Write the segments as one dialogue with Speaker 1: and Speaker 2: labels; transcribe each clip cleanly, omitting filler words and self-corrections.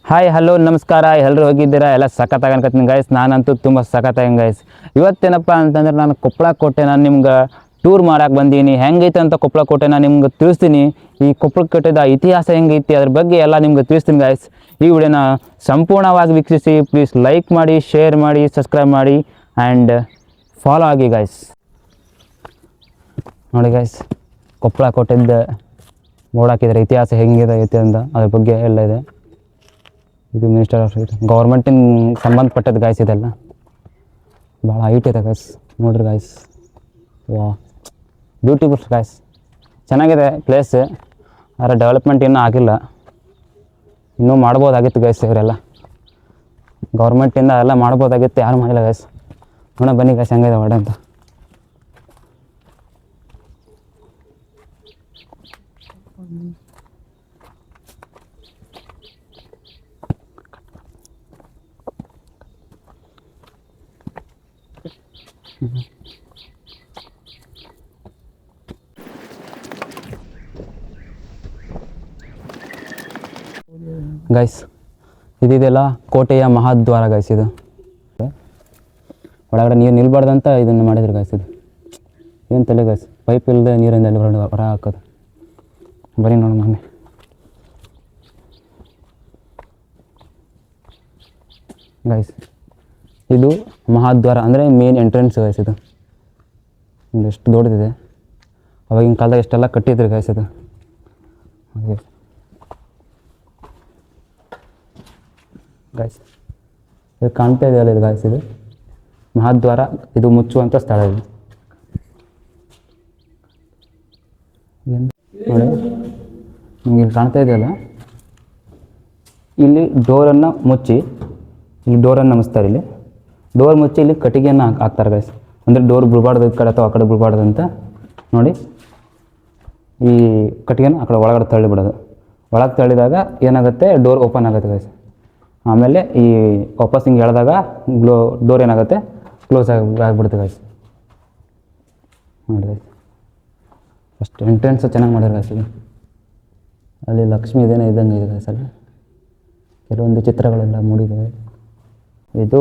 Speaker 1: Hi hello ನಮಸ್ಕಾರ. ಎಲ್ಲರೂ ಹೋಗಿದ್ದೀರಾ? ಎಲ್ಲ ಸಖತ್ತಾಗಿ ಅನ್ಕೋತೀನಿ ಗೈಸ್. ನಾನಂತೂ ತುಂಬ ಸಖತ್ತಾಗಿ ಗೈಸ್. ಇವತ್ತೇನಪ್ಪ ಅಂತಂದ್ರೆ ನಾನು ಕೊಪ್ಪಳ ಕೋಟೆನ ನಿಮ್ಗೆ ಟೂರ್ ಮಾಡೋಕೆ ಬಂದೀನಿ. ಹೆಂಗೈತೆ ಅಂತ ಕೊಪ್ಪಳ ಕೋಟೆನ ನಿಮ್ಗೆ ತಿಳಿಸ್ತೀನಿ. ಈ ಕೊಪ್ಪಳ ಕೋಟೆದ ಇತಿಹಾಸ ಹೆಂಗೈತಿ ಅದ್ರ ಬಗ್ಗೆ ಎಲ್ಲ ನಿಮ್ಗೆ ತಿಳಿಸ್ತೀನಿ ಗೈಸ್. ಈ ವಿಡಿಯೋನ ಸಂಪೂರ್ಣವಾಗಿ ವೀಕ್ಷಿಸಿ. ಪ್ಲೀಸ್ ಲೈಕ್ ಮಾಡಿ, ಶೇರ್ ಮಾಡಿ, ಸಬ್ಸ್ಕ್ರೈಬ್ ಮಾಡಿ ಆ್ಯಂಡ್ ಫಾಲೋ ಆಗಿ ಗೈಸ್. ನೋಡಿ ಗೈಸ್, ಕೊಪ್ಪಳ ಕೋಟೆದ ಬೋರ್ಡ್ ಹಾಕಿದ್ದಾರೆ. ಇತಿಹಾಸ ಹೆಂಗಿದೆ ಐತೆ ಅಂತ ಅದ್ರ ಬಗ್ಗೆ ಎಲ್ಲ ಇದೆ. ಇದು ಮಿನಿಸ್ಟರ್ ಆಫ್ ಗೌರ್ಮೆಂಟಿನ ಸಂಬಂಧಪಟ್ಟದ್ದು ಗಾಯ್ಸ್. ಇದೆಲ್ಲ ಭಾಳ ಹೈಟ್ ಇದೆ ಗಾಯ್ಸ್. ನೋಡ್ರಿ ಗಾಯ್ಸ್, ವಾ ಬ್ಯೂಟಿಫುಲ್ ಗಾಯ್ಸ್. ಚೆನ್ನಾಗಿದೆ ಪ್ಲೇಸ್. ಆದರೆ ಡೆವಲಪ್ಮೆಂಟ್ ಇನ್ನೂ ಆಗಿಲ್ಲ. ಇನ್ನೂ ಮಾಡ್ಬೋದಾಗಿತ್ತು ಗಾಯ್ಸ್. ಇವರೆಲ್ಲ ಗೌರ್ಮೆಂಟಿಂದ ಎಲ್ಲ ಮಾಡ್ಬೋದಾಗಿತ್ತು, ಯಾರು ಮಾಡಿಲ್ಲ ಗಾಯ್ಸ್. ನೋಡೋಣ ಬನ್ನಿ ಗಾಯ್ಸ್ ಹೆಂಗಿದೆ ಒಡೆ ಅಂತ. ಗೈಸ್, ಇದೆಲ್ಲ ಕೋಟೆಯ ಮಹಾದ್ವಾರ ಗೈಸ್. ಇದು ಒಳಗಡೆ ನೀರು ನಿಲ್ಬಾರ್ದಂತ ಇದನ್ನು ಮಾಡಿದ್ರು ಗೈಸ್. ಇದು ಏನು ತಲೆ ಗೈಸ್, ಪೈಪ್ ಇಲ್ಲದೆ ನೀರಿಂದ ಅಲ್ಲಿ ಹೊರ ಹಾಕೋದು. ಬರೀ ನೋಡಿ ಮೊನ್ನೆ ಗೈಸ್, ಇದು ಮಹಾದ್ವಾರ ಅಂದರೆ ಮೇನ್ ಎಂಟ್ರೆನ್ಸ್ ಗೈಸ್. ಇದು ಎಷ್ಟು ದೊಡ್ಡದಿದೆ. ಅವಾಗಿನ ಕಾಲದಾಗ ಎಷ್ಟೆಲ್ಲ ಕಟ್ಟಿದ್ರು ಗೈಸ್. ಇದು ಗೈಸ್, ಇದು ಕಾಣ್ತಾ ಇದೆಯಲ್ಲ ಇದು ಗೈಸ್, ಇದು ಮಹಾದ್ವಾರ. ಇದು ಮುಚ್ಚುವಂಥ ಸ್ಥಳ. ಇದು ನೋಡಿ, ನಿಮ್ಗೆ ಇಲ್ಲಿ ಕಾಣ್ತಾ ಇದೆಯಲ್ಲ, ಇಲ್ಲಿ ಡೋರನ್ನು ಮುಚ್ಚಿ, ಇಲ್ಲಿ ಡೋರನ್ನು ಮುಚ್ತಾರೆ. ಇಲ್ಲಿ ಡೋರ್ ಮುಚ್ಚಿ ಇಲ್ಲಿ ಕಟ್ಟಿಗೆಯನ್ನು ಹಾಕ್ತಾರೆ ಗೈಸ್. ಅಂದರೆ ಡೋರ್ ಬಿಡಬಾರ್ದು, ಈ ಕಡೆ ಅಥವಾ ಆ ಕಡೆ ಬಿಡಬಾರ್ದು ಅಂತ ನೋಡಿ ಈ ಕಟ್ಟಿಗೆನ ಆ ಕಡೆ ಒಳಗಡೆ ತಳ್ಳಿಬಿಡೋದು. ಒಳಗೆ ತಳ್ಳಿದಾಗ ಏನಾಗುತ್ತೆ, ಡೋರ್ ಓಪನ್ ಆಗುತ್ತೆ ಗೈಸ್. ಆಮೇಲೆ ಈ ವಾಪಸ್ ಹಿಂಗೆ ಎಳೆದಾಗ ಡೋರ್ ಏನಾಗುತ್ತೆ, ಕ್ಲೋಸ್ ಆಗಿಬಿಡುತ್ತೆ ಗೈಸ್. ನೋಡಿ ಗೈಸ್, ಫಸ್ಟ್ ಎಂಟ್ರೆನ್ಸ್ ಚೆನ್ನಾಗಿ ಮಾಡ್ಯಾರ ಗೈಸ್. ಇದು ಅಲ್ಲಿ ಲಕ್ಷ್ಮೀ ಇದೇನೋ ಇದ್ದಂಗೆ ಇದೆ ಗೈಸ್. ಅಲ್ಲಿ ಕೆಲವೊಂದು ಚಿತ್ರಗಳೆಲ್ಲ ಮೂಡಿದ್ದಾವೆ. ಇದು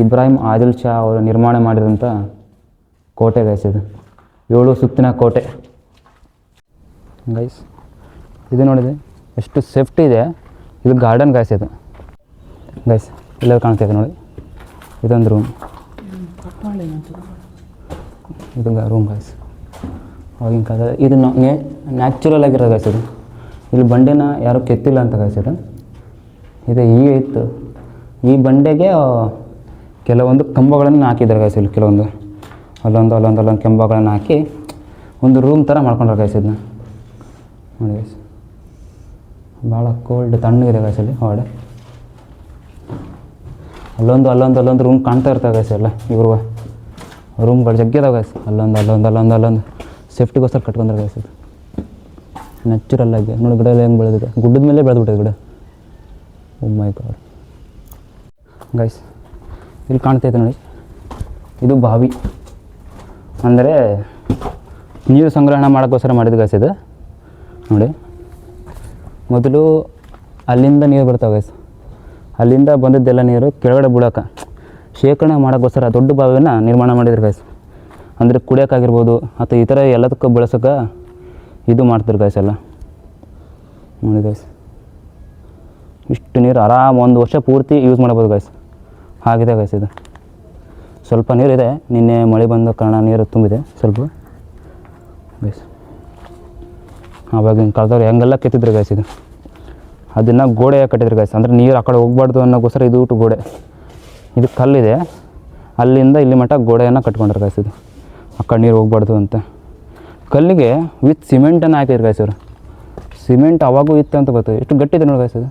Speaker 1: ಇಬ್ರಾಹಿಂ ಆದಿಲ್ ಶಾ ಅವರು ನಿರ್ಮಾಣ ಮಾಡಿರೋಂಥ ಕೋಟೆ ಗೈಸ್. ಇದು 7 ಸುತ್ತಿನ ಕೋಟೆ ಗೈಸ್. ಇದು ನೋಡಿದೆ ಎಷ್ಟು ಸೇಫ್ಟಿ ಇದೆ. ಇದು ಗಾರ್ಡನ್ ಗೈಸ್. ಇದು ಗೈಸ್ ಎಲ್ಲ ಕಾಣ್ತಾಯಿದೆ ನೋಡಿ. ಇದೊಂದು ರೂಮ್. ಇದು ರೂಮ್ ಗೈಸ್. ಅವಾಗಿನ ಕಾಲದಲ್ಲಿ ಇದು ನ್ಯಾಚುರಲ್ ಆಗಿರೋದು ಗೈಸ್. ಇದು ಇಲ್ಲಿ ಬಂಡೆನ ಯಾರೂ ಕೆತ್ತಿಲ್ಲ ಅಂತ ಗೈಸ್. ಇದು ಹೀಗೆ ಇತ್ತು. ಈ ಬಂಡೆಗೆ ಕೆಲವೊಂದು ಕಂಬಗಳನ್ನು ಹಾಕಿದ್ದಾರೆ ಗೈಸ್. ಇಲ್ಲಿ ಕೆಲವೊಂದು ಅಲ್ಲೊಂದು ಕಂಬಗಳನ್ನು ಹಾಕಿ ಒಂದು ರೂಮ್ ಥರ ಮಾಡ್ಕೊಂಡ್ರೆ ಗೈಸ್. ಇದನ್ನ ನೋಡಿ ಗೈಸ್, ಭಾಳ ಕೋಲ್ಡ್ ತಣ್ಣಗಿದೆ ಗೈಸ್. ಅಲ್ಲಿ ಹೊರಗಡೆ ಅಲ್ಲೊಂದು ರೂಮ್ ಕಾಣ್ತಾ ಇರ್ತವೆ ಗೈಸ್. ಎಲ್ಲ ಇವರು ರೂಮ್ಗಳು ಜಗ್ಗಿದಾವೆ ಗೈಸ್. ಅಲ್ಲೊಂದು ಸೇಫ್ಟಿಗೋಸ್ಕರ ಕಟ್ಕೊಂಡ್ರೆ ಗೈಸ್. ಇದು ನ್ಯಾಚುರಲ್ ಆಗಿ ನೋಡಿ, ಗಿಡ ಎಲ್ಲ ಹೆಂಗೆ ಬೆಳೆದಿದೆ. ಗುಡ್ಡದ ಮೇಲೆ ಬೆಳೆದ್ಬಿಟ್ಟಿದೆ ಗಿಡ. ಓ ಮೈ ಗಾಡ್ ಗೈಸ್, ಇಲ್ಲಿ ಕಾಣ್ತೈತೆ ನೋಡಿ. ಇದು ಬಾವಿ, ಅಂದರೆ ನೀರು ಸಂಗ್ರಹಣೆ ಮಾಡೋಕ್ಕೋಸ್ಕರ ಮಾಡಿದ ಗೈಸ್. ಇದು ನೋಡಿ, ಮೊದಲು ಅಲ್ಲಿಂದ ನೀರು ಬರ್ತಾವೆ ಗೈಸ್. ಅಲ್ಲಿಂದ ಬಂದದ್ದೆಲ್ಲ ನೀರು ಕೆಳಗಡೆ ಬಿಡೋಕೆ ಶೇಖರಣೆ ಮಾಡೋಕ್ಕೋಸ್ಕರ ದೊಡ್ಡ ಬಾವಿಯನ್ನು ನಿರ್ಮಾಣ ಮಾಡಿದ್ರು ಗೈಸ್. ಅಂದರೆ ಕುಡಿಯೋಕ್ಕಾಗಿರ್ಬೋದು ಅಥವಾ ಈ ಥರ ಎಲ್ಲದಕ್ಕೂ ಬಳಸೋಕೆ ಇದು ಮಾಡ್ತಾರೆ ಗೈಸ್ ಎಲ್ಲ. ನೋಡಿ ಗೈಸ್, ಇಷ್ಟು ನೀರು ಆರಾಮ 1 ವರ್ಷ ಪೂರ್ತಿ ಯೂಸ್ ಮಾಡ್ಬೋದು ಗೈಸ್. ಆಗಿದೆ ಗೈಸ್. ಇದು ಸ್ವಲ್ಪ ನೀರಿದೆ, ನಿನ್ನೆ ಮಳೆ ಬಂದ ಕಾರಣ ನೀರು ತುಂಬಿದೆ ಸ್ವಲ್ಪ ಗೈಸ್. ಆವಾಗಿನ ಕಾಲದವ್ರು ಹೆಂಗೆಲ್ಲ ಕೆತ್ತಿದ್ರು ಗೈಸ್. ಇದು ಅದನ್ನು ಗೋಡೆ ಕಟ್ಟಿದ್ರು ಗೈಸ್. ಅಂದರೆ ನೀರು ಆ ಕಡೆ ಹೋಗ್ಬಾರ್ದು ಅನ್ನೋಕ್ಕೋಸ್ಕರ ಇದು ಗೋಡೆ. ಇದು ಕಲ್ಲಿದೆ, ಅಲ್ಲಿಂದ ಇಲ್ಲಿ ಮಟ್ಟ ಗೋಡೆಯನ್ನು ಕಟ್ಕೊಂಡ್ರು ಗೈಸ್. ಇದು ಆ ಕಡೆ ನೀರು ಹೋಗ್ಬಾರ್ದು ಅಂತ ಕಲ್ಲಿಗೆ ವಿತ್ ಸಿಮೆಂಟನ್ನು ಹಾಕಿದ್ರು ಗೈಸ್ ಅವರು. ಸಿಮೆಂಟ್ ಅವಾಗೂ ಇತ್ತು ಅಂತ ಗೊತ್ತು. ಎಷ್ಟು ಗಟ್ಟಿದೆ ನೋಡಿ ಗೈಸ್. ಇದು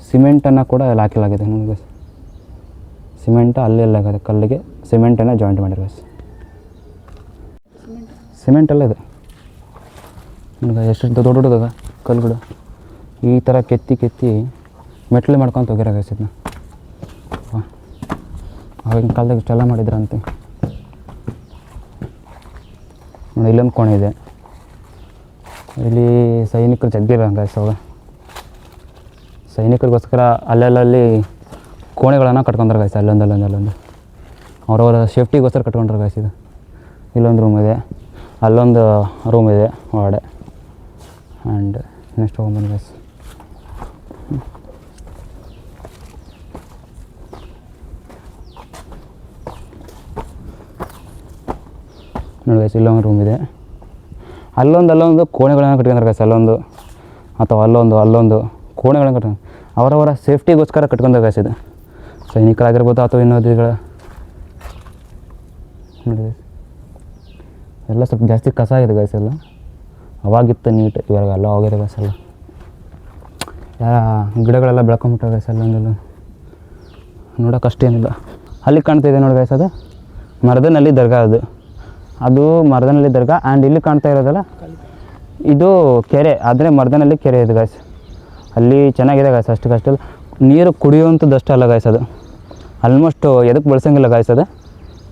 Speaker 1: ಸಿಮೆಂಟನ್ನು ಕೂಡ ಎಲ್ಲ ಹಾಕಿಲಾಗಿದೆ ನೋಡಿ ಗೈಸ್. ಸಿಮೆಂಟ್ ಅಲ್ಲೆಲ್ಲ ಆಗಿದೆ, ಕಲ್ಲಿಗೆ ಸಿಮೆಂಟನ್ನು ಜಾಯಿಂಟ್ ಮಾಡಿರೋ ಗೈಸ್. ಸಿಮೆಂಟೆಲ್ಲ ಇದೆ ನೋಡಿ. ಎಷ್ಟು ದೊಡ್ಡದ ಕಲ್ಲುಗಳು ಈ ಥರ ಕೆತ್ತಿ ಮೆಟ್ಲು ಮಾಡ್ಕೊತ ಹೋಗ್ಯಾರ ಗೈಸ್. ಇದನ್ನ ಆಗಿನ ಕಾಲದಾಗ ಇಷ್ಟೆಲ್ಲ ಮಾಡಿದ್ರಂತೆ ನೋಡಿ. ಇಲ್ಲೊಂದು ಕೋಣೆ ಇದೆ. ಇಲ್ಲಿ ಸೈನಿಕರು ಜಗ್ಗಿರ ಗೈಸ್. ಅವಾಗ ಸೈನಿಕರಿಗೋಸ್ಕರ ಅಲ್ಲೆಲ್ಲಲ್ಲಿ ಕೋಣೆಗಳನ್ನು ಕಟ್ಕೊಂತಾರೆ ಗಾಯ್ಸ್. ಅಲ್ಲೊಂದು ಅವರವರ ಸೇಫ್ಟಿಗೋಸ್ಕರ ಕಟ್ಕೊಂಡ್ರೆ ಗಾಯ್ಸ್. ಇದು ಇಲ್ಲೊಂದು ರೂಮ್ ಇದೆ, ಅಲ್ಲೊಂದು ರೂಮ್ ಇದೆ ಒಳಗಡೆ. ಆ್ಯಂಡ್ ನೆಕ್ಸ್ಟ್ ಹೋಗ್ಬಂದು ಗಾಯ್ಸ್. ನೋಡಿ ಗಾಯ್ಸ್, ಇಲ್ಲೊಂದು ರೂಮ್ ಇದೆ, ಅಲ್ಲೊಂದು ಕೋಣೆಗಳನ್ನು ಕಟ್ಕೊಂಡ್ರೆ ಗಾಯ್ಸ್. ಅಲ್ಲೊಂದು ಅಥವಾ ಅಲ್ಲೊಂದು ಕೋಣೆಗಳನ್ನು ಕಟ್ಕೊಂಡು ಅವರವರ ಸೇಫ್ಟಿಗೋಸ್ಕರ ಕಟ್ಕೊಂಡ್ರೆ ಗಾಯ್ಸ್. ಇದು ಸೈನಿಕರಾಗಿರ್ಬೋದು ಅಥವಾ ಇನ್ನೋದಿಗಳ. ನೋಡಿ ಎಲ್ಲ ಸ್ವಲ್ಪ ಜಾಸ್ತಿ ಕಸ ಆಗಿದೆ ಗಾಯ್ಸ್. ಎಲ್ಲ ಅವಾಗಿತ್ತು ನೀಟ್, ಇವಾಗ ಎಲ್ಲ ಹೋಗಿದೆ ಗಾಯ್ಸ್. ಎಲ್ಲ ಗಿಡಗಳೆಲ್ಲ ಬೆಳ್ಕೊಂಬಿಟ್ಟಾವೆ ಗಾಯ್ಸ್. ಅಲ್ಲೊಂದೆಲ್ಲ ನೋಡೋಕೆ ಅಷ್ಟೇನಿಲ್ಲ. ಅಲ್ಲಿ ಕಾಣ್ತಾಯಿದೆ ನೋಡಿ ಗಾಯ್ಸ್, ಅದು ಮರದನಲ್ಲಿ ದರ್ಗಾ. ಅದು ಮರದನಲ್ಲಿ ದರ್ಗಾ. ಆ್ಯಂಡ್ ಇಲ್ಲಿ ಕಾಣ್ತಾ ಇರೋದಲ್ಲ, ಇದು ಕೆರೆ. ಆದರೆ ಮರದನಲ್ಲಿ ಕೆರೆ ಇದೆ ಗಾಯ್ಸ್. ಅಲ್ಲಿ ಚೆನ್ನಾಗಿದೆ ಗಾಯ್ಸ್. ಅಷ್ಟಕ್ಕಷ್ಟಲ್ಲ, ನೀರು ಕುಡಿಯುವಂಥದ್ದು ಅಲ್ಲ ಗಾಯ್ಸ್. ಅದು ಆಲ್ಮೋಸ್ಟ್ ಎದಕ್ಕೆ ಬಳಸೋಂಗಿಲ್ಲ ಗಾಯ್ಸ್. ಅದು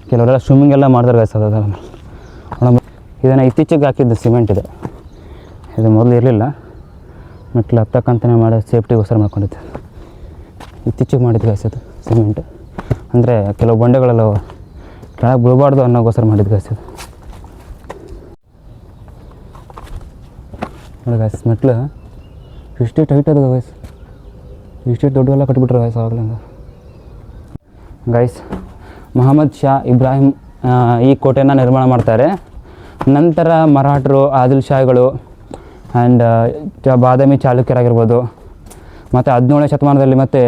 Speaker 1: ಕೆಲವರೆಲ್ಲ ಸ್ವಿಮ್ಮಿಂಗ್ ಎಲ್ಲ ಮಾಡ್ತಾರೆ ಗಾಯ್ಸ್. ಅದು ಇದನ್ನು ಇತ್ತೀಚೆಗೆ ಹಾಕಿದ್ದು ಸಿಮೆಂಟ್ ಇದೆ. ಇದು ಮೊದಲು ಇರಲಿಲ್ಲ, ಮೆಟ್ಲು ಹತ್ತಕ್ಕಂತಲೇ ಮಾಡೋ ಸೇಫ್ಟಿಗೋಸ್ಕರ ಮಾಡ್ಕೊಂಡಿದ್ದೆ. ಇತ್ತೀಚೆಗೆ ಮಾಡಿದ್ದು ಗಾಯ್ಸ್ ಅದು ಸಿಮೆಂಟ್. ಅಂದರೆ ಕೆಲವು ಬಂಡೆಗಳೆಲ್ಲ ಕೆಳಗೆ ಬೀಳಬಾರ್ದು ಅನ್ನೋಗೋಸ್ಕರ ಮಾಡಿದ್ದು ಗಾಯ್ಸ್. ಅದು ನೋಡಿ ಗಾಯ್ಸ್, ಮೆಟ್ಲು ಇಷ್ಟೇ ಟೈಟ್ ಅದು ಗಾಯ್ಸ್. ಇಷ್ಟೇ ದೊಡ್ಡವೆಲ್ಲ ಕಟ್ಬಿಟ್ರೆ ಗಾಯ್ಸ್ ಆವಾಗಲಿಂದ. ಗಾಯ್ಸ್, ಮೊಹಮ್ಮದ್ ಶಾ ಇಬ್ರಾಹಿಂ ಈ ಕೋಟೆಯನ್ನು ನಿರ್ಮಾಣ ಮಾಡ್ತಾರೆ. ನಂತರ ಮರಾಠರು, ಆದಿಲ್ ಶಾಹಿಗಳು ಆ್ಯಂಡ್ ಬಾದಾಮಿ ಚಾಲುಕ್ಯರಾಗಿರ್ಬೋದು. ಮತ್ತು 17ನೇ ಶತಮಾನದಲ್ಲಿ ಮತ್ತು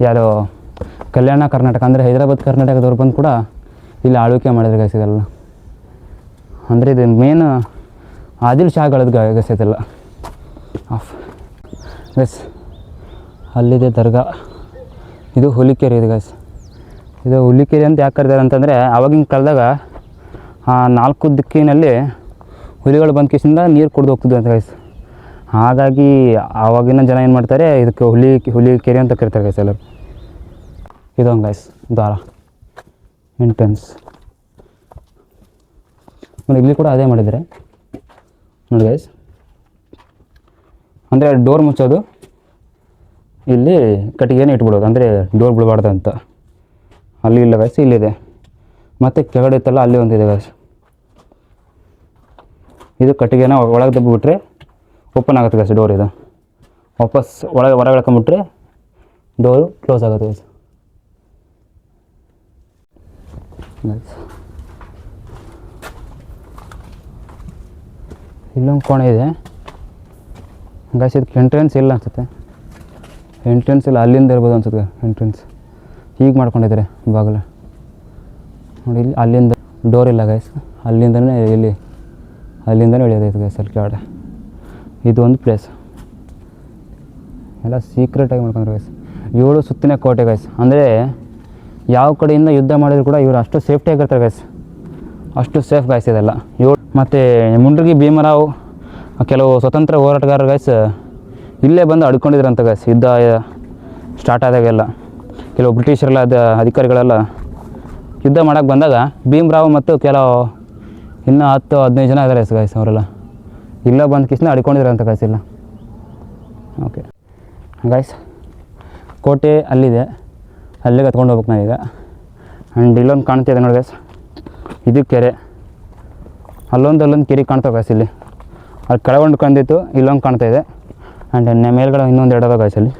Speaker 1: ಯಾರು ಕಲ್ಯಾಣ ಕರ್ನಾಟಕ ಅಂದರೆ ಹೈದರಾಬಾದ್ ಕರ್ನಾಟಕದವ್ರು ಬಂದು ಕೂಡ ಇಲ್ಲಿ ಆಳ್ವಿಕೆ ಮಾಡಿದ್ರೆ ಗಾಯ್ಸ್. ಇದೆಲ್ಲ ಅಂದರೆ ಇದು ಮೇನ್ ಆದಿಲ್ ಶಾಹಿಗಳದ್ದು ಗಾಯ್ಸ್. ಇದೆಲ್ಲ ಗಾಯ್ಸ್. ಅಲ್ಲಿದೆ ದರ್ಗಾ. ಇದು ಹುಲಿಕೆರೆ ಇದೆ ಗಾಯ್ಸ್. ಇದು ಹುಲಿಕೆರೆ ಅಂತ ಯಾಕೆ ಕರೀತಾರೆ ಅಂತಂದರೆ, ಆವಾಗಿನ ಕಾಲದಾಗ 4 ದಿಕ್ಕಿನಲ್ಲಿ ಹುಲಿಗಳು ಬಂದ ಕಿಸಿಂದ ನೀರು ಕುಡಿದು ಹೋಗ್ತಿದ್ವು ಅಂತ ಗಾಯ್ಸ್. ಹಾಗಾಗಿ ಆವಾಗಿನ ಜನ ಏನು ಮಾಡ್ತಾರೆ, ಇದಕ್ಕೆ ಹುಲಿಕೆರೆ ಅಂತ ಕರೀತಾರೆ ಗಾಯ್ಸ್ ಎಲ್ಲರೂ. ಇದೊಂದು ಗಾಯ್ಸ್ ದ್ವಾರ, ಎಂಟ್ರೆನ್ಸ್. ನೋಡಿ ಇಲ್ಲಿ ಕೂಡ ಅದೇ ಮಾಡಿದ್ದಾರೆ ನೋಡಿ ಗಾಯ್ಸ್. ಅಂದರೆ ಡೋರ್ ಮುಚ್ಚೋದು, ಇಲ್ಲಿ ಕಟ್ಟಿಗೆನೇ ಇಟ್ಬಿಡೋದು, ಅಂದರೆ ಡೋರ್ ಬಿಡಬಾರ್ದು ಅಂತ. ಅಲ್ಲಿ ಇಲ್ಲ ಗಾಯ್ಸ್, ಇಲ್ಲಿದೆ. ಮತ್ತು ಕೆಳಗಡೆ ಇತ್ತಲ್ಲ, ಅಲ್ಲಿ ಒಂದಿದೆ ಗಾಯ್ಸ್. ಇದು ಕಟ್ಟಿಗೆನ ಒಳಗೆ ದಬ್ಬಿಬಿಟ್ರೆ ಓಪನ್ ಆಗುತ್ತೆ ಗಾಯ್ಸ್ ಡೋರ್. ಇದು ವಾಪಸ್ ಹೊರಗೆ ಎಳ್ಕೊಂಬಿಟ್ರೆ ಡೋರು ಕ್ಲೋಸ್ ಆಗುತ್ತೆ ಗಾಯ್ಸ್. ಇಲ್ಲೊಂದು ಕೋಣೆ ಇದೆ ಗಾಯ್ಸ್. ಇದಕ್ಕೆ ಎಂಟ್ರೆನ್ಸ್ ಇಲ್ಲ ಅನ್ಸುತ್ತೆ. ಎಂಟ್ರೆನ್ಸ್ ಇಲ್ಲ, ಅಲ್ಲಿಂದ ಇರ್ಬೋದು ಅನ್ಸುತ್ತೆ ಎಂಟ್ರೆನ್ಸ್. ಹೀಗೆ ಮಾಡ್ಕೊಂಡಿದ್ದಾರೆ ಬಾಗಿಲು ನೋಡಿ. ಇಲ್ಲಿ ಅಲ್ಲಿಂದ ಡೋರ್ ಇಲ್ಲ ಗಾಯ್ಸ್. ಅಲ್ಲಿಂದನೇ ಇಳಿಯೋದೈತೆ ಗಾಯ್ಸ್ ಅಲ್ಲಿ ಕೆಳಗಡೆ. ಇದು ಒಂದು ಪ್ಲೇಸ್. ಎಲ್ಲ ಸೀಕ್ರೆಟಾಗಿ ಮಾಡ್ಕೊಂಡ್ರೆ ಗಾಯ್ಸ್. 7 ಸುತ್ತಿನ ಕೋಟೆ ಗಾಯ್ಸ್. ಅಂದರೆ ಯಾವ ಕಡೆಯಿಂದ ಯುದ್ಧ ಮಾಡಿದ್ರು ಕೂಡ ಇವರು ಅಷ್ಟು ಸೇಫ್ಟಿಯಾಗಿರ್ತಾರೆ ಗಾಯ್ಸ್. ಅಷ್ಟು ಸೇಫ್ ಗಾಯ್ಸ್ ಇದೆಲ್ಲ. ಮತ್ತು ಮುಂಡ್ರಿಗಿ ಭೀಮರಾವ್, ಕೆಲವು ಸ್ವತಂತ್ರ ಹೋರಾಟಗಾರರು ಗಾಯ್ಸ್ ಇಲ್ಲೇ ಬಂದು ಅಡ್ಕೊಂಡಿದ್ರಂತ ಗಾಯ್ಸ್. ಯುದ್ಧ ಸ್ಟಾರ್ಟ್ ಆದಾಗೆಲ್ಲ ಕೆಲವು ಬ್ರಿಟಿಷರೆಲ್ಲ ಅಧಿಕಾರಿಗಳೆಲ್ಲ ಯುದ್ಧ ಮಾಡೋಕ್ಕೆ ಬಂದಾಗ ಭೀಮರಾವ್ ಮತ್ತು ಕೆಲವು ಇನ್ನೂ 10-15 ಜನ ಇದ್ದಾರೆ ಗಾಯ್ಸ್. ಅವರೆಲ್ಲ ಇಲ್ಲ ಬಂದು ಕಿಸ್ನ ಅಡ್ಕೊಂಡಿದ್ರಂತ ಗಾಯ್ಸ್. ಇಲ್ಲ ಓಕೆ ಗಾಯ್ಸ್, ಕೋಟೆ ಅಲ್ಲಿದೆ, ಅಲ್ಲಿಗೆ ಹತ್ಕೊಂಡು ಹೋಗ್ಬೇಕು ನಾವೀಗ. ಆ್ಯಂಡ್ ಇಲ್ಲೊಂದು ಕಾಣ್ತಿದೆ ನೋಡಿ ಗಾಯ್ಸ್, ಇದು ಕೆರೆ. ಅಲ್ಲೊಂದು ಕೆರೆ ಕಾಣ್ತಾವೆ ಗಾಯ್ಸ್. ಇಲ್ಲಿ ಅಲ್ಲಿ ಕೆಳಗೊಂಡು ಕಂದಿತ್ತು, ಇಲ್ಲೊಂದು ಕಾಣ್ತಾ ಇದೆ. ಆ್ಯಂಡ್ ಮೇಲ್ಗಡೆ ಇನ್ನೊಂದು ಎರಡದ ಗಾಯ್ಸ್. ಅಲ್ಲಿ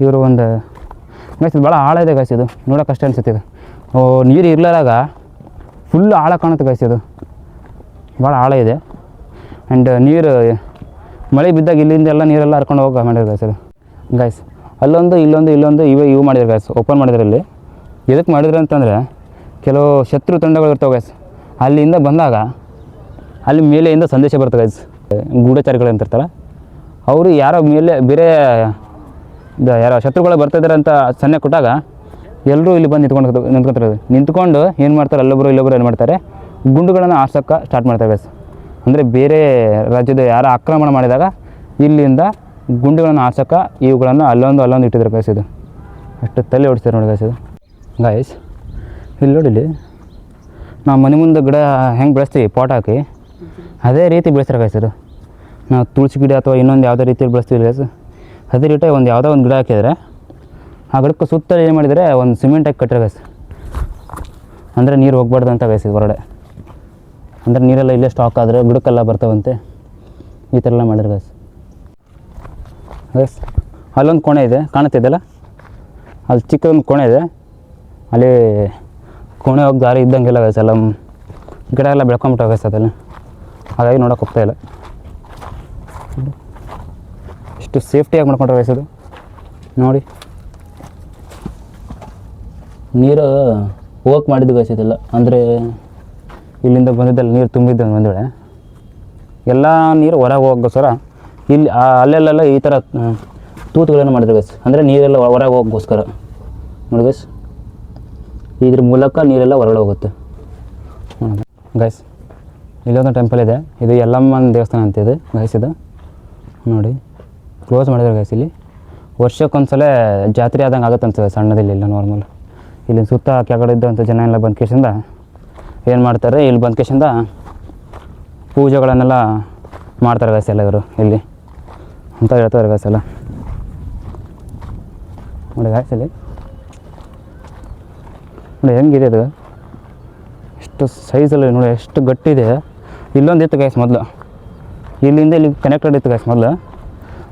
Speaker 1: ಇವರು ಒಂದು ಗಾಯ್ಸ್ ಭಾಳ ಆಳ ಇದೆ ಗಾಯ್ಸ್. ಇದು ನೋಡೋಕೆ ಅಷ್ಟೇ ಅನಿಸುತ್ತೆ. ಇದು ನೀರು ಇರಲಾಗ ಫುಲ್ ಆಳ ಕಾಣುತ್ತೆ ಗಾಯ್ಸ್. ಇದು ಭಾಳ ಆಳ ಇದೆ. ಆ್ಯಂಡ್ ನೀರು ಮಳೆ ಬಿದ್ದಾಗ ಇಲ್ಲಿಂದ ಎಲ್ಲ ನೀರೆಲ್ಲ ಹರ್ಕೊಂಡು ಹೋಗಿ ಮಾಡಿದ್ರು ಗಾಯ್ಸ್. ಇದು ಗಾಯ್ಸ್ ಇಲ್ಲೊಂದು ಇವು ಮಾಡಿದ್ರು ಗಾಯ್ಸ್. ಓಪನ್ ಮಾಡಿದ್ರು. ಇಲ್ಲಿ ಎದಕ್ಕೆ ಮಾಡಿದ್ರು ಅಂತಂದರೆ, ಕೆಲವು ಶತ್ರು ತಂಡಗಳು ಇರ್ತವೆ ಗಾಯ್ಸ್. ಅಲ್ಲಿಂದ ಬಂದಾಗ ಅಲ್ಲಿ ಮೇಲೆಯಿಂದ ಸಂದೇಶ ಬರ್ತದೆ ಗಾಯ್ಸ್. ಗೂಢಚಾರಿಗಳು ಅಂತಿರ್ತಾರೆ ಅವರು, ಯಾರೋ ಮೇಲೆ ಬೇರೆ ಯಾರೋ ಶತ್ರುಗಳು ಬರ್ತಾಯಿದ್ದಾರೆ ಅಂತ ಸನ್ನೆ ಕೊಟ್ಟಾಗ ಎಲ್ಲರೂ ಇಲ್ಲಿ ಬಂದು ನಿಂತ್ಕೊತಿರೋದು. ನಿಂತ್ಕೊಂಡು ಏನು ಮಾಡ್ತಾರೆ, ಇಲ್ಲೊಬ್ಬರು ಏನು ಮಾಡ್ತಾರೆ, ಗುಂಡುಗಳನ್ನು ಹಾರ್ಸೋಕ್ಕೆ ಸ್ಟಾರ್ಟ್ ಮಾಡ್ತಾರೆ ಗಾಯ್ಸ್. ಅಂದರೆ ಬೇರೆ ರಾಜ್ಯದ ಯಾರೋ ಆಕ್ರಮಣ ಮಾಡಿದಾಗ ಇಲ್ಲಿಂದ ಗುಂಡುಗಳನ್ನು ಹಾರ್ಸೋಕ್ಕೆ ಇವುಗಳನ್ನು ಅಲ್ಲೊಂದು ಇಟ್ಟಿದ್ದಾರೆ ಗಾಯ್ಸ್. ಇದು ಅಷ್ಟು ತಲೆ ಹೊಡಿಸ್ತಾರೆ ನೋಡಿ ಗಾಯ್ಸ್. ಇದು ಗಾಯ್ಸ್ ಇಲ್ಲಿ ನೋಡಿಲಿ, ನಾವು ಮನೆ ಮುಂದೆ ಗಿಡ ಹೆಂಗೆ ಬೆಳೆಸ್ತೀವಿ ಪಾಟ್ ಹಾಕಿ, ಅದೇ ರೀತಿ ಬೆಳೆಸ್ತಾರೆ ಗಾಯ್ಸ್. ಇದು ನಾವು ತುಳಸಿ ಗಿಡ ಅಥವಾ ಇನ್ನೊಂದು ಯಾವುದೇ ರೀತಿಯಲ್ಲಿ ಬಳಸ್ತೀವಿ ಗೈಸ್, ಅದೇ ರೀತಿ ಒಂದು ಯಾವುದೋ ಒಂದು ಗಿಡ ಹಾಕಿದರೆ ಆ ಗಿಡಕ್ಕೆ ಸುತ್ತ ಏನು ಮಾಡಿದರೆ ಒಂದು ಸಿಮೆಂಟ್ ಹಾಕಿ ಕಟ್ಟಿರೋ ಗೈಸ್, ಅಂದರೆ ನೀರು ಹೋಗ್ಬಾರ್ದು ಅಂತ ಗೈಸ್ ಇದು ಹೊರಗಡೆ, ಅಂದರೆ ನೀರೆಲ್ಲ ಇಲ್ಲೇ ಸ್ಟಾಕ್ ಆದರೆ ಗಿಡಕ್ಕೆಲ್ಲ ಬರ್ತಾವಂತೆ, ಈ ಥರ ಎಲ್ಲ ಮಾಡಿರೋ ಗೈಸ್. ಗೈಸ್ ಅಲ್ಲೊಂದು ಕೋಣೆ ಇದೆ ಕಾಣುತ್ತಿದ್ದಲ್ಲ, ಅಲ್ಲಿ ಚಿಕ್ಕದೊಂದು ಕೋಣೆ ಇದೆ, ಅಲ್ಲಿ ಕೋಣೆ ಹೋಗಿ ದಾರಿ ಇದ್ದಂಗೆಲ್ಲ ಗೈಸ್, ಎಲ್ಲ ಗಿಡ ಎಲ್ಲ ಬೆಳ್ಕೊಂಬಿಟ್ಟು ಗೈಸ್ ಅದೆಲ್ಲ, ಹಾಗಾಗಿ ನೋಡೋಕೆ ಹೋಗ್ತಾಯಿಲ್ಲ. ಎಷ್ಟು ಸೇಫ್ಟಿಯಾಗಿ ಮಾಡ್ಕೊಂಡ್ರೆ ಗೈಸ್ ಅದು ನೋಡಿ. ನೀರು ಹೋಗಕ್ಕೆ ಮಾಡಿದ್ದು ಗೈಸ್ ಇದೆಲ್ಲ, ಅಂದರೆ ಇಲ್ಲಿಂದ ಬಂದಿದ್ದೆಲ್ಲ ನೀರು ತುಂಬಿದ್ದು ಒಂದು ವೇಳೆ ಎಲ್ಲ ನೀರು ಹೊರಗೆ ಹೋಗೋಕ್ಕೋಸ್ಕರ ಇಲ್ಲಿ ಅಲ್ಲೆಲ್ಲ ಈ ಥರ ತೂತುಗಳನ್ನು ಮಾಡಿದ್ರು ಗೈಸ್, ಅಂದರೆ ನೀರೆಲ್ಲ ಹೊರಗೆ ಹೋಗೋಕ್ಕೋಸ್ಕರ ನೋಡಿ ಗೈಸ್, ಇದ್ರ ಮೂಲಕ ನೀರೆಲ್ಲ ಹೊರಗಡೆ ಹೋಗುತ್ತೆ ಗೈಸ್. ಇಲ್ಲೊಂದು ಟೆಂಪಲ್ ಇದೆ, ಇದು ಯಲ್ಲಮ್ಮನ ದೇವಸ್ಥಾನ ಅಂತ ಇದೆ ಗೈಸ್, ಇದು ನೋಡಿ ಕ್ಲೋಸ್ ಮಾಡಿದ್ದಾರೆ ಗೈಸ್. ಇಲ್ಲಿ ವರ್ಷಕ್ಕೊಂದ್ಸಲ ಜಾತ್ರೆ ಆದಂಗೆ ಆಗುತ್ತೆ ಅಂತ ಸಣ್ಣದಿಲ್ಲ, ಇಲ್ಲ ನಾರ್ಮಲ್. ಇಲ್ಲಿ ಸುತ್ತ ಕೆಳಗಡೆ ಇದ್ದಂಥ ಜನ ಎಲ್ಲ ಬಂದ ಕೇಸಿಂದ ಏನು ಮಾಡ್ತಾರೆ, ಇಲ್ಲಿ ಬಂದ ಕೇಸಿಂದ ಪೂಜೆಗಳನ್ನೆಲ್ಲ ಮಾಡ್ತಾರೆ ಗೈಸ್ ಎಲ್ಲ ಇವರು ಇಲ್ಲಿ ಅಂತ ಹೇಳ್ತಾರೆ ಗೈಸ್ ಎಲ್ಲ ನೋಡಿ ಗೈಸ್. ಇಲ್ಲಿ ನೋಡಿ ಹೆಂಗಿದೆ ಅದು, ಎಷ್ಟು ಸೈಜಲ್ಲಿ ನೋಡಿ ಎಷ್ಟು ಗಟ್ಟಿದೆ. ಇಲ್ಲೊಂದು ಇತ್ತು ಗೈಸ್ ಮೊದಲು, ಇಲ್ಲಿಂದ ಇಲ್ಲಿ ಕನೆಕ್ಟೆಡ್ ಇತ್ತು ಗೈಸ್ ಮೊದಲು,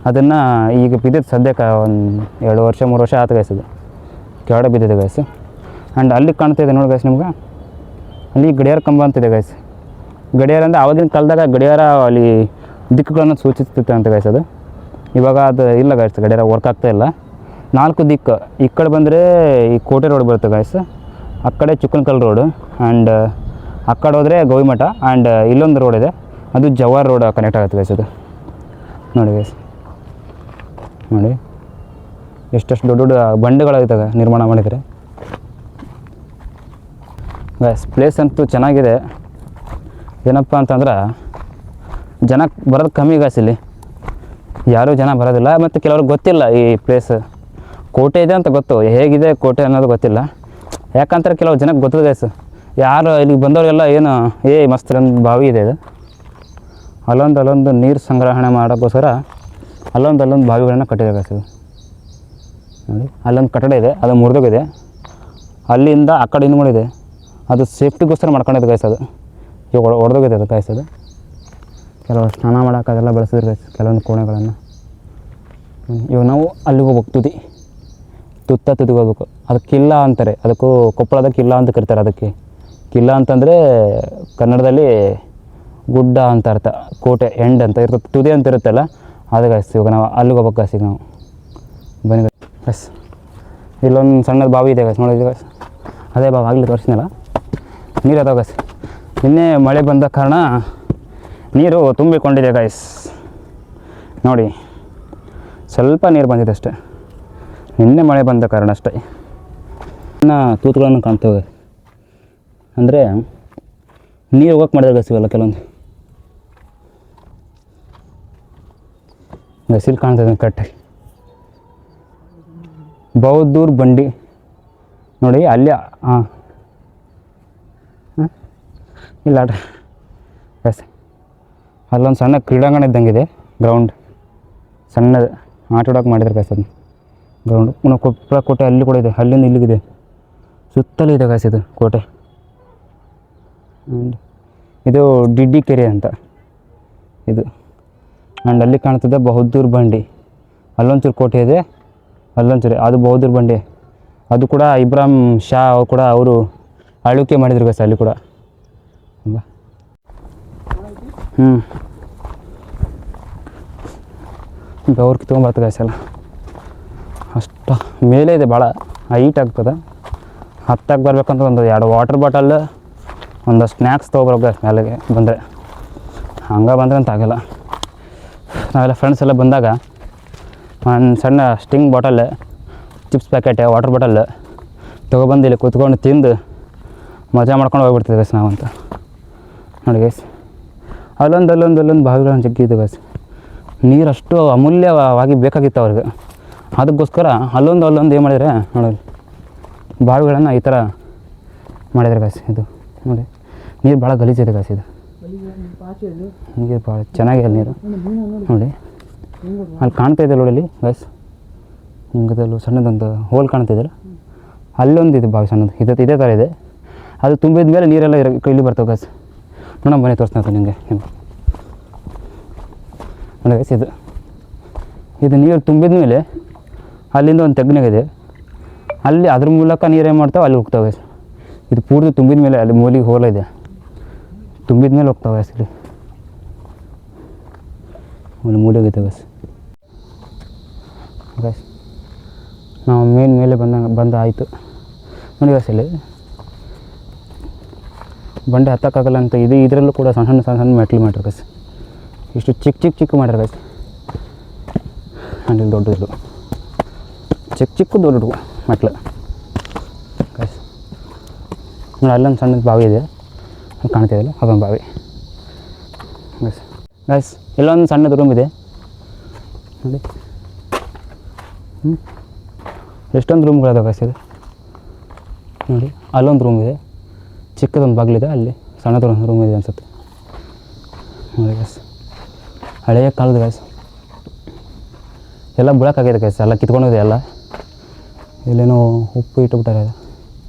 Speaker 1: ಅದನ್ನು ಈಗ ಬಿದ್ದಿದ್ದು ಸದ್ಯಕ್ಕೆ ಒಂದು 2 ವರ್ಷ 3 ವರ್ಷ ಆಯ್ತು ಗೈಸ್, ಇದು ಕೆಳಗಡೆ ಬಿದ್ದಿದೆ ಗೈಸ್. ಆ್ಯಂಡ್ ಅಲ್ಲಿ ಕಾಣ್ತಾಯಿದೆ ನೋಡಿ ಗೈಸ್ ನಿಮ್ಗೆ, ಅಲ್ಲಿ ಗಡಿಯಾರ ಕಂಬ ಅಂತಿದೆ ಗೈಸ್. ಗಡಿಯಾರ ಅಂದರೆ ಆವಾಗಿನ ಕಾಲದಾಗ ಗಡಿಯಾರ ಅಲ್ಲಿ ದಿಕ್ಕುಗಳನ್ನು ಸೂಚಿಸ್ತಿತ್ತು ಅಂತ ಗೈಸ್ ಅದು, ಇವಾಗ ಅದು ಇಲ್ಲ ಗೈಸ್, ಗಡಿಯಾರ ವರ್ಕ್ ಆಗ್ತಾಯಿಲ್ಲ. 4 ದಿಕ್ಕು, ಈ ಕಡೆ ಬಂದರೆ ಈ ಕೋಟೆ ರೋಡ್ ಬರುತ್ತೆ ಗೈಸ್, ಆ ಕಡೆ ಚಿಕ್ಕನಕಲ್ ರೋಡು, ಆ್ಯಂಡ್ ಆ ಕಡೆ ಹೋದರೆ ಗವಿಮಠ, ಆ್ಯಂಡ್ ಇಲ್ಲೊಂದು ರೋಡ್ ಇದೆ, ಅದು ಜವಾರ್ ರೋಡ್ ಕನೆಕ್ಟ್ ಆಗುತ್ತೆ ಗೈಸ್ ಅದು ನೋಡಿ ಗೈಸ್. ನೋಡಿ ಎಷ್ಟೆಷ್ಟು ದೊಡ್ಡ ದೊಡ್ಡ ಬಂಡೆಗಳಾಗಿದ್ದಾವೆ ನಿರ್ಮಾಣ ಮಾಡಿದರೆ ಗೈಸ್. ಪ್ಲೇಸ್ ಅಂತೂ ಚೆನ್ನಾಗಿದೆ, ಏನಪ್ಪ ಅಂತಂದ್ರೆ ಜನ ಬರೋದು ಕಮ್ಮಿ ಗೈಸ್, ಇಲ್ಲಿ ಯಾರೂ ಜನ ಬರೋದಿಲ್ಲ, ಮತ್ತು ಕೆಲವ್ರಿಗೆ ಗೊತ್ತಿಲ್ಲ ಈ ಪ್ಲೇಸ್ ಕೋಟೆ ಇದೆ ಅಂತ ಗೊತ್ತು, ಹೇಗಿದೆ ಕೋಟೆ ಅನ್ನೋದು ಗೊತ್ತಿಲ್ಲ. ಯಾಕಂತಾರೆ ಕೆಲವು ಜನಕ್ಕೆ ಗೊತ್ತಿದೆ ಗೈಸ್, ಯಾರು ಇಲ್ಲಿಗೆ ಬಂದವರಿಗೆಲ್ಲ ಏನು ಮಸ್ತ್ ಒಂದು ಬಾವಿ ಇದೆ ಇದು, ಅಲ್ಲೊಂದು ನೀರು ಸಂಗ್ರಹಣೆ ಮಾಡೋಕ್ಕೋಸ್ಕರ ಅಲ್ಲೊಂದು ಬಾವಿಗಳನ್ನ ಕಟ್ಟಿದೆ ಗೈಸ್ ಇದು ನೋಡಿ. ಅಲ್ಲೊಂದು ಕಟ್ಟಡ ಇದೆ, ಅದು ಮುರಿದೋಗಿದೆ, ಅಲ್ಲಿಂದ ಆ ಕಡೆ ಇನ್ನೂ ಇದೆ, ಅದು ಸೇಫ್ಟಿಗೋಸ್ಕರ ಮಾಡ್ಕೊಂಡಿದ್ದು ಗೈಸ್, ಅದು ಇವಾಗ ಹೊಡೆದೋಗಿದೆ ಅದು ಗೈಸ್. ಅದು ಕೆಲವು ಸ್ನಾನ ಮಾಡೋಕೆ ಅದೆಲ್ಲ ಬೆಳೆಸಿದ್ರು ಗೈಸ್ ಕೆಲವೊಂದು ಕೋಣೆಗಳನ್ನು. ಇವಾಗ ನಾವು ಅಲ್ಲಿಗೆ ಹೋಗ್ಬೇಕು, ತುದಿಗೆ ಹೋಗ್ಬೇಕು, ಅದು ಕಿಲ್ಲ ಅಂತಾರೆ, ಅದಕ್ಕೂ ಕೊಪ್ಪಳದ ಕಿಲ್ಲ ಅಂತ ಕರೀತಾರೆ. ಅದಕ್ಕೆ ಕಿಲ್ಲ ಅಂತಂದರೆ ಕನ್ನಡದಲ್ಲಿ ಗುಡ್ಡ ಅಂತ ಅರ್ಥ, ಕೋಟೆ ಎಂಡ್ ಅಂತ ಇರ್ತದೆ, ತುದಿ ಅಂತ ಇರುತ್ತಲ್ಲ ಅದು ಗೈಸ್. ಇವಾಗ ನಾವು ಅಲ್ಲಿಗೆ ಹೋಗ್ಬೇಕು ಗೈಸ್, ಈಗ ನಾವು ಬನ್ನಿ ಗೈಸ್. ಇಲ್ಲೊಂದು ಸಣ್ಣದು ಬಾವಿ ಇದೆ ಗೈಸ್, ನೋಡಿದ್ವಿ ಗೈಸ್, ಅದೇ ಬಾವಿ ಆಗಲಿ ತೋರಿಸಿನಲ್ಲ, ನೀರು ಅದಾವ ಗೈಸ್. ನಿನ್ನೆ ಮಳೆ ಬಂದ ಕಾರಣ ನೀರು ತುಂಬಿಕೊಂಡಿದೆ ಗೈಸ್ ನೋಡಿ, ಸ್ವಲ್ಪ ನೀರು ಬಂದಿದೆ ಅಷ್ಟೇ, ನಿನ್ನೆ ಮಳೆ ಬಂದ ಕಾರಣ ಅಷ್ಟೇ. ಇನ್ನು ತೂತುಗಳನ್ನು ಕಾಣ್ತವೆ, ಅಂದರೆ ನೀರು ಹೋಗಕ್ಕೆ ಮಾಡಿದ್ರೆ ಗೈಸ್ ಇವೆಲ್ಲ ಕೆಲವೊಂದು ಗಸಿಲ್ ಕಾಣ್ತದೆ ಕರೆಕ್ಟಾಗಿ. ಬೌದ್ದೂರು ಬಂಡಿ ನೋಡಿ ಅಲ್ಲಿ, ಹಾಂ ಇಲ್ಲ ಗೈಸ್, ಅಲ್ಲೊಂದು ಸಣ್ಣ ಕ್ರೀಡಾಂಗಣ ಇದ್ದಂಗಿದೆ, ಗ್ರೌಂಡ್ ಸಣ್ಣದು ಆಟ ಆಡೋಕೆ ಮಾಡಿದ್ರೆ ಗೈಸ್ ಅದನ್ನು ಗ್ರೌಂಡು. ಪುನಃ ಕೊಪ್ಪಳ ಕೋಟೆ ಅಲ್ಲಿ ಕೂಡ ಇದೆ, ಅಲ್ಲಿಂದ ಇಲ್ಲಿಗಿದೆ, ಸುತ್ತಲೂ ಇದೆ ಗೈಸ್ ಇದು ಕೋಟೆ. ಆ್ಯಂಡ್ ಇದು ಡಿಡ್ಡಿ ಕೆರೆ ಅಂತ ಇದು, ಆ್ಯಂಡ್ ಅಲ್ಲಿ ಕಾಣ್ತದೆ ಬೌದ್ದೂರು ಬಂಡಿ, ಅಲ್ಲೊಂಚೂರು ಕೋಟೆ ಇದೆ, ಅಲ್ಲೊಂಚೂರು ಅದು ಬೌದ್ದೂರು ಬಂಡಿ, ಅದು ಕೂಡ ಇಬ್ರಾಹಿಂ ಶಾ ಕೂಡ ಅವರು ಆಳ್ವಿಕೆ ಮಾಡಿದ್ರು ಗೈಸ್ ಅಲ್ಲಿ ಕೂಡ ಅಲ್ವಾ. ಗೌರ್ ಕಿತ್ಕೊಂಬರ್ತದೆ ಗೈಸ್ ಎಲ್ಲ, ಅಷ್ಟು ಮೇಲೆ ಇದೆ, ಭಾಳ ಹೈಟ್ ಆಗ್ತದೆ. ಹತ್ತಾಗಿ ಬರ್ಬೇಕಂತ ಒಂದು 2 ವಾಟರ್ ಬಾಟಲ್ ಒಂದು ಸ್ನ್ಯಾಕ್ಸ್ ತೊಗೊಬರ್ಬೇಕು ಗೈಸ್ ಮೇಲೆಗೆ ಬಂದರೆ, ಹಂಗೆ ಬಂದರೆ ಅಂತ ಆಗಿಲ್ಲ. ನಾವೆಲ್ಲ ಫ್ರೆಂಡ್ಸ್ ಎಲ್ಲ ಬಂದಾಗ ಒಂದು ಸಣ್ಣ Sting bottle, chips packet, water bottle ತೊಗೊಬಂದು ಇಲ್ಲಿ ಕೂತ್ಕೊಂಡು ತಿಂದು ಮಜಾ ಮಾಡ್ಕೊಂಡು ಹೋಗ್ಬಿಡ್ತೀವಿ ಗೈಸ್ ನಾವಂತ ನೋಡಿ ಗೈಸ್. ಅಲ್ಲೊಂದು ಬಾವಿಗಳನ್ನು ಜಗ್ಗಿದ್ದು ಗೈಸ್, ನೀರು ಅಷ್ಟು ಅಮೂಲ್ಯವಾಗಿ ಬೇಕಾಗಿತ್ತು ಅವ್ರಿಗೆ, ಅದಕ್ಕೋಸ್ಕರ ಅಲ್ಲೊಂದು ಏನು ಮಾಡಿದರೆ ನೋಡಿ, ಬಾವಿಗಳನ್ನು ಈ ಥರ ಮಾಡಿದ್ದಾರೆ ಗೈಸ್. ಇದು ನೋಡಿ ನೀರು ಭಾಳ ಗಲೀಜಿದೆ ಗೈಸ್ ಇದು. ನೀರು ಭಾಳ ಚೆನ್ನಾಗಿದೆ ನೀರು ನೋಡಿ. ಅಲ್ಲಿ ಕಾಣ್ತಾ ಇದೆ ನೋಡಿ ಅಲ್ಲಿ ಗೈಸ್, ನಿಮ್ಗದಲ್ಲೂ ಸಣ್ಣದೊಂದು ಹೋಲ್ ಕಾಣ್ತಿದ್ದಲ್ಲ, ಅಲ್ಲೊಂದು ಇದೆ ಭಾಳ ಸಣ್ಣದು, ಇದೇ ಥರ ಇದೆ. ಅದು ತುಂಬಿದ ಮೇಲೆ ನೀರೆಲ್ಲ ಇಲ್ಲಿ ಬರ್ತವೆ ಗೈಸ್. ನೋಡೋಣ ಬನ್ನಿ ತೋರಿಸ್ತಾ ನಿಮಗೆ ನೋಡಿ ಗೈಸ್. ಇದು ನೀರು ತುಂಬಿದ ಮೇಲೆ ಅಲ್ಲಿಂದ ಒಂದು ತೆಗ್ನಾಗಿದೆ, ಅಲ್ಲಿ ಅದ್ರ ಮೂಲಕ ನೀರು ಏನು ಮಾಡ್ತಾವೆ ಅಲ್ಲಿ ಹೋಗ್ತಾವೆ ಗೈಸ್. ಇದು ಪೂರ್ತಿ ತುಂಬಿದ ಮೇಲೆ ಅಲ್ಲಿ ಮೂಲಿಗೆ ಹೋಲ ಇದೆ, ತುಂಬಿದ ಮೇಲೆ ಹೋಗ್ತಾವೆ ಗೈಸ್. ಇಲ್ಲಿ ಅಲ್ಲಿ ಮೂಲಿಗೆ ಗೈಸ್. ಗೈಸ್ ನಾವು ಮೇಲೆ ಬಂದ ಆಯಿತು ನೋಡಿ ಗೈಸ್. ಇಲ್ಲಿ ಬಂಡೆ ಹತ್ತಕ್ಕಾಗಲ್ಲ ಅಂತ ಇದರಲ್ಲೂ ಕೂಡ ಸಣ್ಣ ಸಣ್ಣ ಮೆಟ್ಲು ಮಾಡ್ಯಾರ ಗೈಸ್. ಇಷ್ಟು ಚಿಕ್ಕ ಮಾಡ್ಯಾರ ಗೈಸ್. ಅಲ್ಲಿ ದೊಡ್ಡದು ಚಿಕ್ಕ ದೊಡ್ಡ ಮೆಟ್ಲು ಗೈಸ್. ನೋಡಿ ಅಲ್ಲೊಂದು ಸಣ್ಣದು ಬಾವಿ ಇದೆ, ಕಾಣ್ತಿದೆಯಲ್ಲ ಅದೊಂದು ಬಾವಿ ಗೈಸ್. ಗೈಸ್ ಇಲ್ಲೊಂದು ಸಣ್ಣದು ರೂಮ್ ಇದೆ ನೋಡಿ. ಎಷ್ಟೊಂದು ರೂಮ್ಗಳಿದಾವೆ ಗೈಸ್ ಇದು ನೋಡಿ. ಅಲ್ಲೊಂದು ರೂಮ್ ಇದೆ, ಚಿಕ್ಕದೊಂದು ಬಾಗಿಲಿದೆ, ಅಲ್ಲಿ ಸಣ್ಣದೊಂದು ರೂಮ್ ಇದೆ ಅನ್ಸುತ್ತೆ ನೋಡಿ ಗೈಸ್. ಹಳೆಯ ಕಾಲದ ಗೈಸ್, ಎಲ್ಲ ಬೀಳೋಕ್ಕಾಗಿದೆ ಗೈಸ್, ಎಲ್ಲ ಕಿತ್ಕೊಂಡಿದೆ ಎಲ್ಲ. ಇಲ್ಲೇನೋ ಉಪ್ಪು ಇಟ್ಟುಬಿಟ್ಟಾರೆ, ಅದು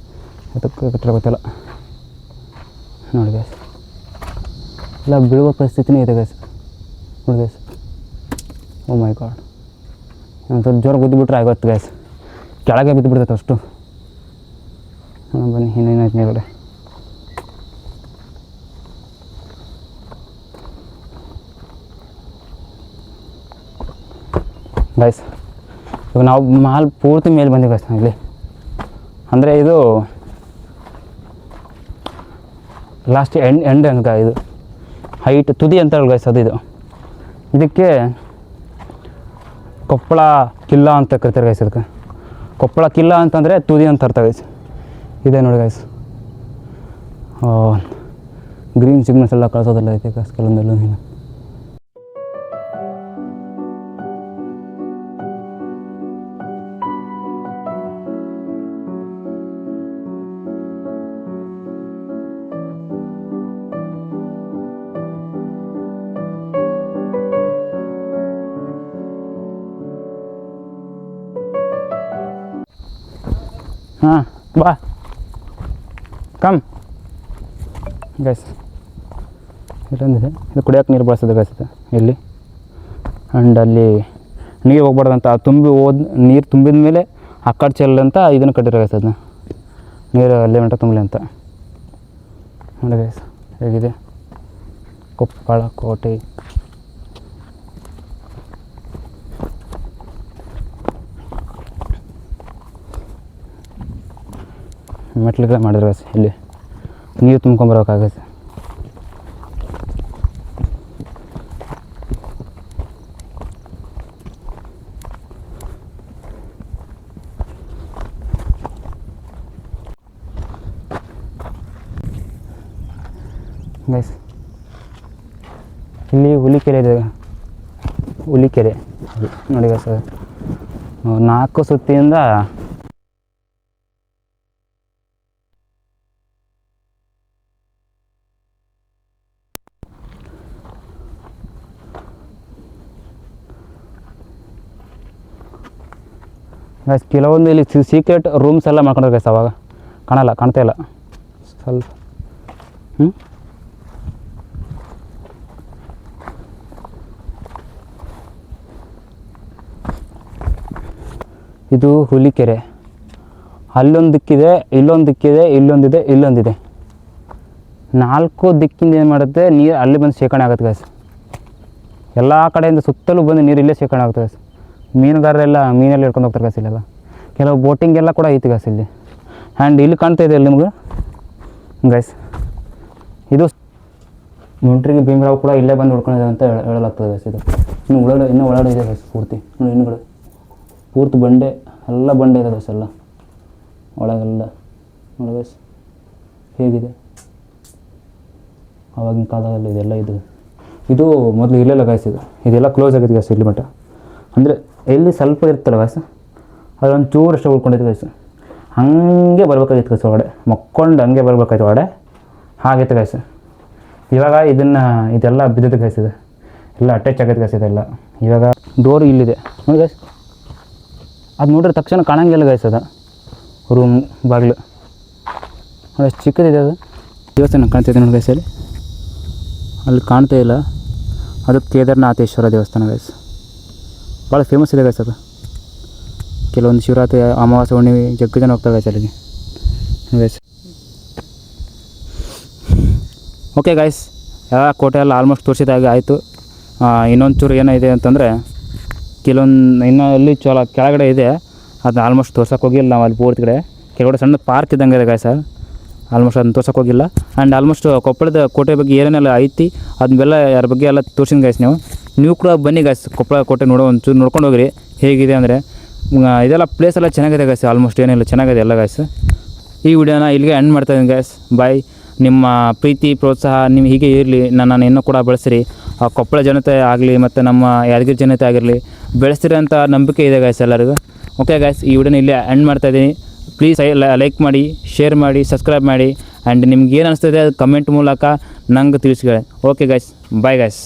Speaker 1: ಅದಕ್ಕೆ ಕಟ್ಟಿರೋ ಗೊತ್ತಿಲ್ಲ ನೋಡಿ ಗೈಸ್. ಎಲ್ಲ ಬೀಳುವ ಪರಿಸ್ಥಿತಿನೇ ಇದೆ ಗೈಸ್ ನೋಡಿ ಗೈಸ್. ಓ ಮೈ ಗಾಡ್, ಸ್ವಲ್ಪ ಜೋರು ಗುದ್ದುಬಿಟ್ರೆ ಆಗೋತ್ತು ಗೈಸ್, ಕೆಳಗೆ ಬಿದ್ದುಬಿಡ್ತೈತೆ ಅಷ್ಟು. ಬನ್ನಿ ಇನ್ನೇನಾಯ್ತು ಮೇಲ್ಗಡೆ. ಗೈಸ್ ಇವಾಗ ನಾವು ಮಾಲ್ ಪೂರ್ತಿ ಮೇಲೆ ಬಂದಿವಿ ಗೈಸ್. ಇಲ್ಲಿ ಅಂದರೆ ಇದು ಲಾಸ್ಟ್ ಎಂಡ್ ಅಂತ, ಇದು ಹೈಟ್ ತುದಿ ಅಂತ ಹೇಳಿ ಗೈಸ್. ಅದು ಇದಕ್ಕೆ ಕೊಪ್ಪಳ ಕಿಲ್ಲ ಅಂತ ಕರಿತಾರೆ ಗೈಸ್. ಇದಕ್ಕೆ ಕೊಪ್ಪಳ ಕಿಲ್ಲ ಅಂತಂದರೆ ತುದಿ ಅಂತ ಅರ್ಥ ಗೈಸ್. ಇದೆ ನೋಡಿ ಗೈಸ್, ಗ್ರೀನ್ ಸಿಗ್ನಲ್ಸ್ ಎಲ್ಲ ಕಳಿಸೋದಲ್ಲ ಐತೆ ಗೈಸ್ ಕೆಲವೊಂದೆಲ್ಲ. ನೀನು ಹಾಂ ಬಾ ಕಮ್ ಗೈಸ್. ಇಲ್ಲೊಂದಿದೆ, ಇದು ಕುಡಿಯೋಕೆ ನೀರು ಬಳಸೋದು ಗೈಸ್ ಇದು ಇಲ್ಲಿ. ಆ್ಯಂಡ್ ಅಲ್ಲಿ ನೀರು ಹೋಗ್ಬಾರ್ದಂತ, ನೀರು ತುಂಬಿದ ಮೇಲೆ ಆ ಕಡೆ ಚೆಲ್ಲಂತ ಇದನ್ನು ಕಟ್ಟಿರೋ ಗೈಸ್. ಅದನ್ನ ನೀರು ಅಲ್ಲೇ ಮಟ್ಟ ತುಂಬಲಿ ಅಂತ ನೋಡಿ ಗೈಸ್. ಹೇಗಿದೆ ಕೊಪ್ಪಳ ಕೋಟೆ. ಮೆಟ್ಲಿಗೆ ಮಾಡಿದ್ರು ಗೈಸ್, ಇಲ್ಲಿ ನೀರು ತುಂಬ್ಕೊಂಬರ್ಬೇಕಾಗೈತೆ ಗೈಸ್. ಇಲ್ಲಿ ಹುಲಿಕೆರೆ ಇದೆ, ಹುಲಿಕೆರೆ ನೋಡಿ ಗೈಸ್. 4 ಸುತ್ತಿಯಿಂದ ಗೈಸ್ ಕೆಲವೊಂದು ಇಲ್ಲಿ ಸೀಕ್ರೆಟ್ ರೂಮ್ಸ್ ಎಲ್ಲ ಮಾಡ್ಕೊಂಡ್ರೆ ಗೈಸ್. ಅವಾಗ ಕಾಣ್ತಾ ಇಲ್ಲ ಸ್ವಲ್ಪ. ಇದು ಹುಲಿಕೆರೆ. ಅಲ್ಲೊಂದು ದಿಕ್ಕಿದೆ, ಇಲ್ಲೊಂದು ದಿಕ್ಕಿದೆ, ಇಲ್ಲೊಂದಿದೆ. 4 ದಿಕ್ಕಿಂದ ಏನು ಮಾಡುತ್ತೆ, ನೀರು ಅಲ್ಲಿ ಬಂದು ಶೇಖರಣೆ ಆಗುತ್ತೆ ಗೈಸ್. ಎಲ್ಲ ಕಡೆಯಿಂದ ಸುತ್ತಲೂ ಬಂದು ನೀರು ಇಲ್ಲೇ ಶೇಖರಣೆ ಆಗುತ್ತೆ ಗೈಸ್. ಮೀನುಗಾರರೆಲ್ಲ ಮೀನಲ್ಲಿ ಹಿಡ್ಕೊಂಡು ಹೋಗ್ತಾರೆ ಗೈಸ್ ಇಲ್ಲೆಲ್ಲ. ಕೆಲವು ಬೋಟಿಂಗ್ ಎಲ್ಲ ಕೂಡ ಐತಿ ಗೈಸ್ ಇಲ್ಲಿ. ಆ್ಯಂಡ್ ಇಲ್ಲಿ ಕಾಣ್ತಾ ಇದೆ ಅಲ್ಲಿ ನಿಮ್ಗೆ ಗೈಸ್, ಇದು ಮುಂಟ್ರಿಗೆ ಭೀಮರಾವ್ ಕೂಡ ಇಲ್ಲೇ ಬಂದು ಹುಡ್ಕೊಂಡಿದೆ ಅಂತ ಹೇಳಲಾಗ್ತದೆ ಗೈಸ್. ಇದು ಇನ್ನೂ ಒಳಗಡೆ ಇದೆ ಗೈಸ್ ಪೂರ್ತಿ. ಇನ್ನುಗಡೆ ಪೂರ್ತಿ ಬಂಡೆ, ಎಲ್ಲ ಬಂಡೆ ಇದೆ ಗೈಸ್ ಎಲ್ಲ ಒಳಗೆಲ್ಲ ನೋಡಿ ಗೈಸ್ ಹೇಗಿದೆ. ಆವಾಗಿನ ಕಾಲದಲ್ಲಿ ಇದೆಲ್ಲ ಇದು ಮೊದಲು ಇಲ್ಲೆಲ್ಲ ಗೈಸ್. ಇದೆಲ್ಲ ಕ್ಲೋಸ್ ಆಗಿದೆ ಗೈಸ್ ಇಲ್ಲಿ ಮಟ್ಟ. ಅಂದರೆ ಎಲ್ಲಿ ಸ್ವಲ್ಪ ಇರ್ತಲ್ಲ ಗೈಸ್, ಅದೊಂದು ಚೂರಷ್ಟು ಉಳ್ಕೊಂಡಿತ್ತು ಗೈಸ್. ಹಾಗೆ ಬರ್ಬೇಕಾಗಿತ್ತು ಗೈಸ್ ಒಳಗಡೆ, ಮಕ್ಕೊಂಡು ಹಂಗೆ ಬರ್ಬೇಕಾಯ್ತು ಒಳಗಡೆ. ಹಾಗಿತ್ತು ಗೈಸ್. ಇವಾಗ ಇದೆಲ್ಲ ಬಿದ್ದದ ಗೈಸ್ ಇದೆ, ಎಲ್ಲ ಅಟ್ಯಾಚ್ ಆಗೈತೆ ಗೈಸ್ ಇದೆಲ್ಲ. ಇವಾಗ ಡೋರ್ ಇಲ್ಲಿದೆ ನೋಡಿ ಗೈಸ್, ಅದು ನೋಡ್ರೆ ತಕ್ಷಣ ಕಾಣಂಗಿಲ್ಲ ಗೈಸ್, ಅದು ರೂಮ್ ಬಾಗಿಲು ನೋಡಿ ಎಷ್ಟು ಚಿಕ್ಕದಿದೆ. ಅದು ದೇವಸ್ಥಾನ ಕಾಣ್ತಿದೆ ನೋಡಿ ಗೈಸ್, ಅಲ್ಲಿ ಕಾಣ್ತಾ ಇಲ್ಲ, ಅದು ಕೇದಾರನಾಥೇಶ್ವರ ದೇವಸ್ಥಾನ ಗೈಸ್, ಭಾಳ ಫೇಮಸ್ ಇದೆ ಗೈಸ್ ಅದು. ಕೆಲವೊಂದು ಶಿವರಾತ್ರಿ ಅಮಾವಾಸ್ಯೆ ಹುಣ್ಣಿಮೆ ಜಗ್ಗ ಜನ ಹೋಗ್ತಾರೆ ಗೈಸ್ ಅಲ್ಲಿಗೆ ಗೈಸ್. ಓಕೆ ಗೈಸ್, ಎಲ್ಲ ಕೋಟೆ ಎಲ್ಲ ಆಲ್ಮೋಸ್ಟ್ ತೋರಿಸಿದಾಗ ಆಯಿತು. ಇನ್ನೊಂದು ಚೂರು ಏನಿದೆ ಅಂತಂದರೆ ಕೆಲವೊಂದು ಇನ್ನೂ ಎಲ್ಲಿ ಕೆಳಗಡೆ ಇದೆ, ಅದನ್ನ ಆಲ್ಮೋಸ್ಟ್ ತೋರ್ಸೋಕೆ ಹೋಗಿಲ್ಲ ನಾವು. ಅಲ್ಲಿ ಪೂರ್ತಿ ಕಡೆ ಕೆಳಗಡೆ ಸಣ್ಣ ಪಾರ್ಕ್ ಇದ್ದಂಗೆ ಇದೆ ಗೈಸ್, ಆಲ್ಮೋಸ್ಟ್ ಅದನ್ನ ತೋರ್ಸೋಕೆ ಹೋಗಿಲ್ಲ. ಆ್ಯಂಡ್ ಆಲ್ಮೋಸ್ಟ್ ಕೊಪ್ಪಳದ ಕೋಟೆ ಬಗ್ಗೆ ಏನೇನೆಲ್ಲ ಐತಿ ಅದನ್ನೆಲ್ಲ ಯಾರ ಬಗ್ಗೆ ಎಲ್ಲ ತೋರಿಸಿದ ಗೈಸ್. ನೀವು ಕೂಡ ಬನ್ನಿ ಗೈಸ್, ಕೊಪ್ಪಳ ಕೋಟೆ ಒಂಚೂರು ನೋಡ್ಕೊಂಡು ಹೋಗ್ರಿ ಹೇಗಿದೆ ಅಂದರೆ. ಇದೆಲ್ಲ ಪ್ಲೇಸ್ ಎಲ್ಲ ಚೆನ್ನಾಗಿದೆ ಗೈಸ್, ಆಲ್ಮೋಸ್ಟ್ ಏನಿಲ್ಲ ಚೆನ್ನಾಗಿದೆ ಎಲ್ಲ ಗೈಸ್. ಈ ವಿಡಿಯೋನ ಇಲ್ಲಿಗೆ ಎಂಡ್ ಮಾಡ್ತಾಯಿದ್ದೀನಿ ಗೈಸ್. ಬಾಯ್. ನಿಮ್ಮ ಪ್ರೀತಿ ಪ್ರೋತ್ಸಾಹ ನಿಮ್ಗೆ ಹೀಗೆ ಇರಲಿ, ನನ್ನನ್ನು ಇನ್ನೂ ಕೂಡ ಬೆಳೆಸಿರಿ. ಕೊಪ್ಪಳ ಜನತೆ ಆಗಲಿ ಮತ್ತು ನಮ್ಮ ಯಾದಗಿರಿ ಜನತೆ ಆಗಿರಲಿ, ಬೆಳೆಸ್ತಿರೋಂಥ ನಂಬಿಕೆ ಇದೆ ಗೈಸ್ ಎಲ್ಲರಿಗೂ. ಓಕೆ ಗೈಸ್, ಈ ವಿಡಿಯೋನ ಇಲ್ಲೇ ಎಂಡ್ ಮಾಡ್ತಾಯಿದ್ದೀನಿ. ಪ್ಲೀಸ್ ಲೈಕ್ ಮಾಡಿ, ಶೇರ್ ಮಾಡಿ, ಸಬ್ಸ್ಕ್ರೈಬ್ ಮಾಡಿ. ಆ್ಯಂಡ್ ನಿಮ್ಗೆ ಏನು ಅನಿಸ್ತದೆ ಅದು ಕಮೆಂಟ್ ಮೂಲಕ ನಂಗೆ ತಿಳಿಸ್ಕೊಳ್ಳಿ. Okay guys, bye guys.